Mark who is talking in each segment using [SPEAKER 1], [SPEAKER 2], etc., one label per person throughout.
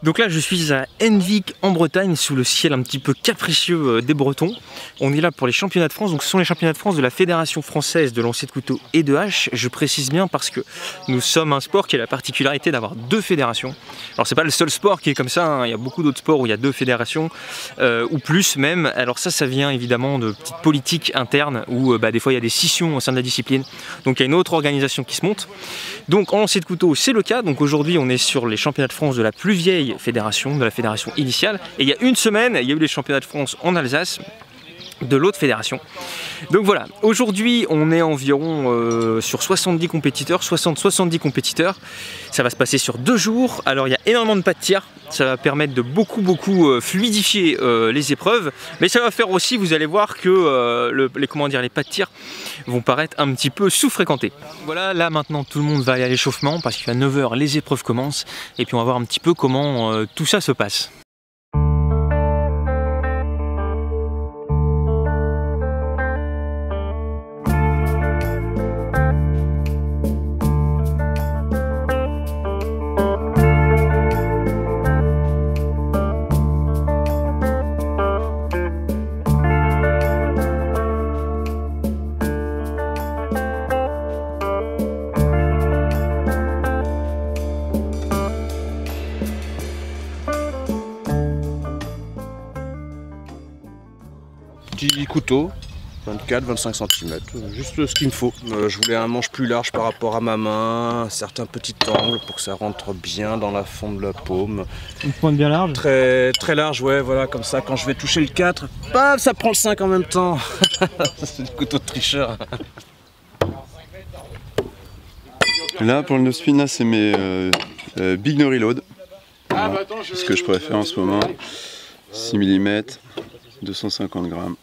[SPEAKER 1] Donc là je suis à Henvic en Bretagne, sous le ciel un petit peu capricieux des Bretons. On est là pour les championnats de France, donc ce sont les championnats de France de la Fédération française de lancer de couteau et de hache. Je précise bien parce que nous sommes un sport qui a la particularité d'avoir deux fédérations. Alors c'est pas le seul sport qui est comme ça, hein. Il y a beaucoup d'autres sports où il y a deux fédérations, ou plus même. Alors ça vient évidemment de petites politiques internes où des fois il y a des scissions au sein de la discipline. Donc il y a une autre organisation qui se monte. Donc en lancer de couteau c'est le cas, donc aujourd'hui on est sur les championnats de France de la plus vieille fédération, de la fédération initiale, et il y a une semaine il y a eu les championnats de France en Alsace de l'autre fédération. Donc voilà, aujourd'hui on est environ sur 70 compétiteurs, 60-70 compétiteurs. Ça va se passer sur 2 jours. Alors il y a énormément de pas de tir, ça va permettre de beaucoup fluidifier les épreuves, mais ça va faire aussi, vous allez voir que les pas de tir vont paraître un petit peu sous-fréquentés. Voilà, là maintenant tout le monde va aller à l'échauffement parce qu'à 9 h les épreuves commencent et puis on va voir un petit peu comment tout ça se passe.
[SPEAKER 2] Petit couteau, 24-25 cm, juste ce qu'il me faut. Je voulais un manche plus large par rapport à ma main, certains petits angles pour que ça rentre bien dans la fond de la paume.
[SPEAKER 3] Une pointe bien large?
[SPEAKER 2] Très large, ouais, voilà, comme ça, quand je vais toucher le 4, paf, ça prend le 5 en même temps. C'est le couteau de tricheur.
[SPEAKER 4] Là, pour le no-spin, c'est mes Big No Reload. Voilà. C'est ce que je préfère en ce moment. 6 mm, 250 grammes.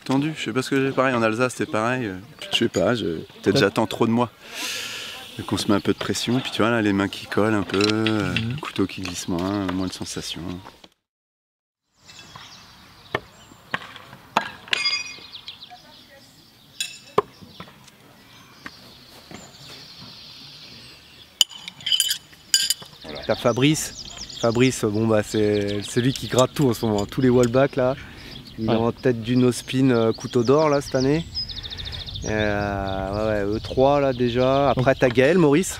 [SPEAKER 4] Tendu, je sais pas ce que j'ai, pareil en Alsace c'est pareil, je sais pas, peut-être j'attends trop de moi. Donc on se met un peu de pression, puis tu vois là les mains qui collent un peu, le couteau qui glisse moins de sensation.
[SPEAKER 5] T'as Fabrice, bon c'est celui qui gratte tout en ce moment, tous les wallbacks là. Il est en tête du no-spin couteau d'or là cette année. E3 là déjà. Après t'as Gaël Maurice,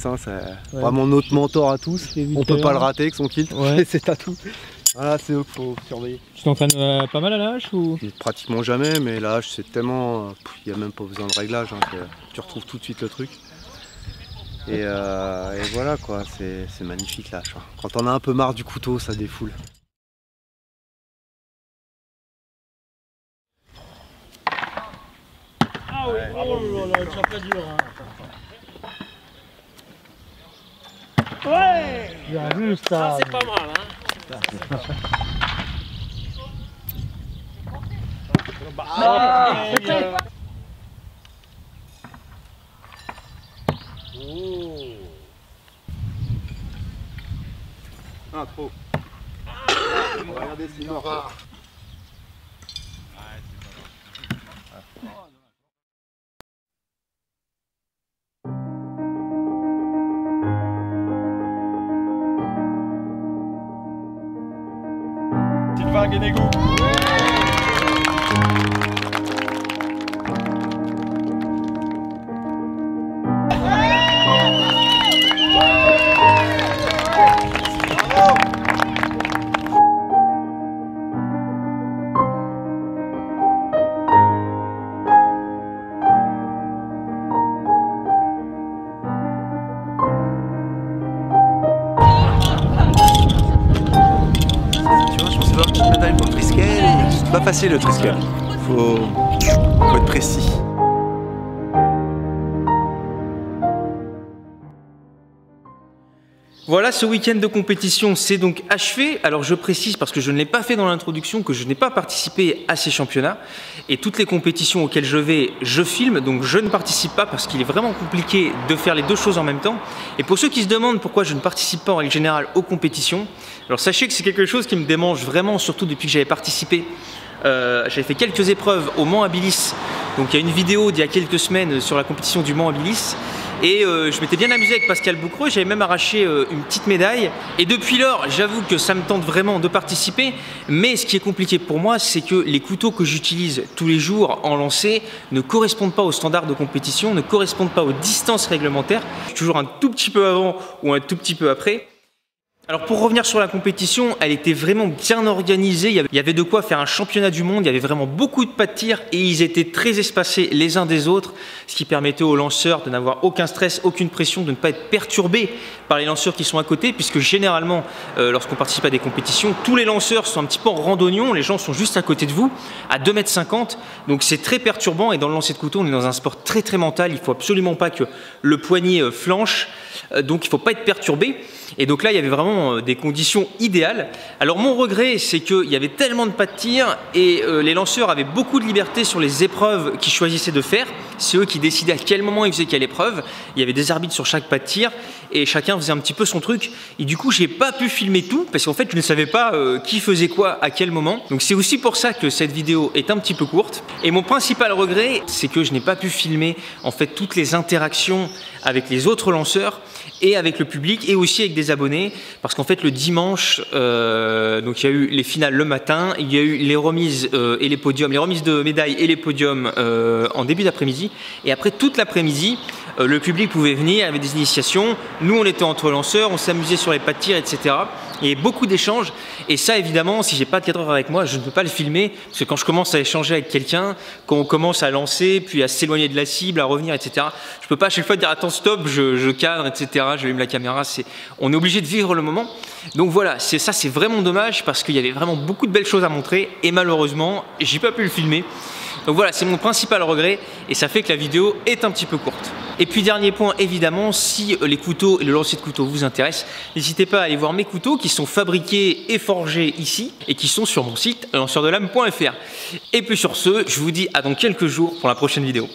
[SPEAKER 5] hein, c'est vraiment notre mentor à tous. On peut pas le rater avec son kilt, c'est à tout. Voilà, c'est eux qu'il faut surveiller.
[SPEAKER 3] Tu t'entraînes pas mal à la hache ou?
[SPEAKER 5] Pratiquement jamais, mais la hache c'est tellement... Il n'y a même pas besoin de réglage, hein, tu retrouves tout de suite le truc. Et voilà quoi, c'est magnifique la hache. Hein. Quand on a un peu marre du couteau, ça défoule.
[SPEAKER 3] Ah oui, oh là là, ça fait dur. Hein. Ouais, bien vu ça. C'est pas mal, hein.
[SPEAKER 4] Ah, trop. Regardez, c'est mort.
[SPEAKER 1] Sylvain Guénégou.
[SPEAKER 4] pas facile le triskel. Faut être précis.
[SPEAKER 1] Voilà, ce week-end de compétition s'est donc achevé. Alors je précise, parce que je ne l'ai pas fait dans l'introduction, que je n'ai pas participé à ces championnats. Et toutes les compétitions auxquelles je vais, je filme. Donc je ne participe pas parce qu'il est vraiment compliqué de faire les deux choses en même temps. Et pour ceux qui se demandent pourquoi je ne participe pas en règle générale aux compétitions, alors sachez que c'est quelque chose qui me démange vraiment, surtout depuis que j'avais participé. J'avais fait quelques épreuves au Mans Habilis. Donc il y a une vidéo d'il y a quelques semaines sur la compétition du Mans Habilis. Et je m'étais bien amusé avec Pascal Boucreux, j'avais même arraché une petite médaille. Et depuis lors, j'avoue que ça me tente vraiment de participer. Mais ce qui est compliqué pour moi, c'est que les couteaux que j'utilise tous les jours en lancer ne correspondent pas aux standards de compétition, ne correspondent pas aux distances réglementaires. Je suis toujours un tout petit peu avant ou un tout petit peu après. Alors pour revenir sur la compétition, elle était vraiment bien organisée, il y avait de quoi faire un championnat du monde, il y avait vraiment beaucoup de pas de tir et ils étaient très espacés les uns des autres, ce qui permettait aux lanceurs de n'avoir aucun stress, aucune pression, de ne pas être perturbés par les lanceurs qui sont à côté, puisque généralement, lorsqu'on participe à des compétitions, tous les lanceurs sont un petit peu en randonnion, les gens sont juste à côté de vous, à 2,50 m, donc c'est très perturbant et dans le lancer de couteau, on est dans un sport très mental, il ne faut absolument pas que le poignet flanche, donc il ne faut pas être perturbé. Et donc là, il y avait vraiment des conditions idéales. Alors mon regret, c'est qu'il y avait tellement de pas de tir et les lanceurs avaient beaucoup de liberté sur les épreuves qu'ils choisissaient de faire. C'est eux qui décidaient à quel moment ils faisaient quelle épreuve. Il y avait des arbitres sur chaque pas de tir et chacun faisait un petit peu son truc. Et du coup, j'ai pas pu filmer tout parce qu'en fait, je ne savais pas qui faisait quoi à quel moment. Donc c'est aussi pour ça que cette vidéo est un petit peu courte. Et mon principal regret, c'est que je n'ai pas pu filmer en fait toutes les interactions avec les autres lanceurs et avec le public et aussi avec des abonnés, parce qu'en fait le dimanche, donc il y a eu les finales le matin, il y a eu les remises et les podiums, les remises de médailles et les podiums en début d'après-midi, et après toute l'après-midi, le public pouvait venir, il y avait des initiations, nous on était entre lanceurs, on s'amusait sur les pas de tir, etc. Il y avait beaucoup d'échanges, et ça évidemment, si j'ai pas de cadreur avec moi, je ne peux pas le filmer, parce que quand je commence à échanger avec quelqu'un, quand on commence à lancer, puis à s'éloigner de la cible, à revenir, etc., je peux pas à chaque fois dire attends stop, je cadre, etc., j'allume la caméra, on est obligé de vivre le moment. Donc voilà, c'est vraiment dommage, parce qu'il y avait vraiment beaucoup de belles choses à montrer, et malheureusement, j'ai pas pu le filmer. Donc voilà, c'est mon principal regret, et ça fait que la vidéo est un petit peu courte. Et puis dernier point, évidemment, si les couteaux et le lancer de couteau vous intéressent, n'hésitez pas à aller voir mes couteaux qui sont fabriqués et forgés ici et qui sont sur mon site lanceurdelames.fr. Et puis sur ce, je vous dis à dans quelques jours pour la prochaine vidéo.